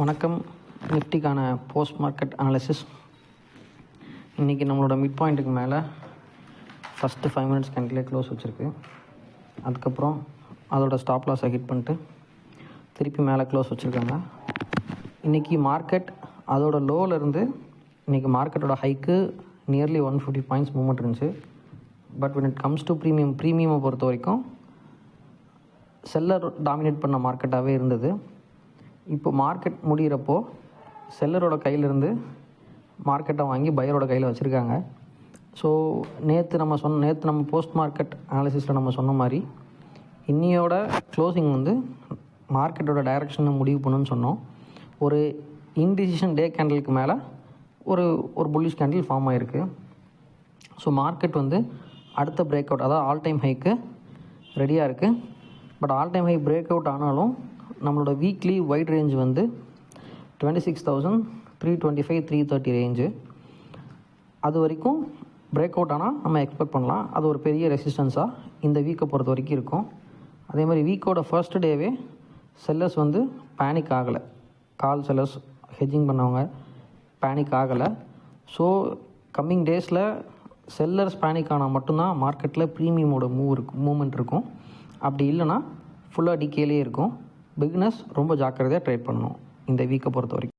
வணக்கம். நிஃப்டிக்கான post market analysis. இன்றைக்கி நம்மளோட மிட் பாயிண்ட்டுக்கு மேலே ஃபஸ்ட்டு 5 மினிட்ஸ் கேண்டிலே க்ளோஸ் வச்சுருக்கு. அதுக்கப்புறம் அதோட ஸ்டாப் லாஸை ஹிட் பண்ணிட்டு திருப்பி மேலே க்ளோஸ் வச்சுருக்காங்க. இன்றைக்கி மார்க்கெட் அதோட லோவிலேருந்து இன்றைக்கி மார்க்கெட்டோட ஹைக்கு நியர்லி 150 பாயிண்ட்ஸ் மூவ்மெண்ட் இருந்துச்சு. But when it comes to ப்ரீமியமை பொறுத்த வரைக்கும் செல்லர் டாமினேட் பண்ண மார்க்கெட்டாகவே இருந்தது. இப்போ மார்க்கெட் முடிகிறப்போ செல்லரோட கையிலேருந்து மார்க்கெட்டை வாங்கி பையரோட கையில் வச்சுருக்காங்க. ஸோ நேற்று நம்ம போஸ்ட் மார்க்கெட் அனாலிசிஸில் நம்ம சொன்ன மாதிரி இன்னையோட க்ளோசிங் மார்க்கெட்டோட டைரக்ஷனை முடிவு பண்ணுன்னு சொன்னோம். ஒரு இன்டிசிஷன் டே கேண்டலுக்கு மேலே ஒரு புல்லிஷ் கேண்டில் ஃபார்ம் ஆகிருக்கு. ஸோ மார்க்கெட் அடுத்த பிரேக் அவுட், அதாவது ஆல் டைம் ஹைக்கு ரெடியாக இருக்குது. But all time high break out ஆனாலும் நம்மளோட வீக்லி வைட் ரேஞ்ச் 26,325 330 ரேஞ்சு. அது வரைக்கும் பிரேக் அவுட் ஆனால் நம்ம எக்ஸ்பெக்ட் பண்ணலாம். அது ஒரு பெரிய ரெசிஸ்டன்ஸாக இந்த வீக்கை பொறுத்த வரைக்கும் இருக்கும். அதே மாதிரி வீக்கோட ஃபர்ஸ்ட் டேவே செல்லர்ஸ் பேனிக் ஆகலை. கால் செல்லர்ஸ் ஹெட்ஜிங் பண்ணவங்க பேனிக் ஆகலை. ஸோ கம்மிங் டேஸில் செல்லர்ஸ் பேனிக் ஆனால் மட்டும்தான் மார்க்கெட்டில் ப்ரீமியமோட மூவ்மெண்ட் இருக்கும். அப்படி இல்லைனா ஃபுல்லாக டிகேலே இருக்கும். பிகினர்ஸ் ரொம்ப ஜாக்கிரதையாக ட்ரேட் பண்ணணும் இந்த வீக்கை பொறுத்த வரைக்கும்.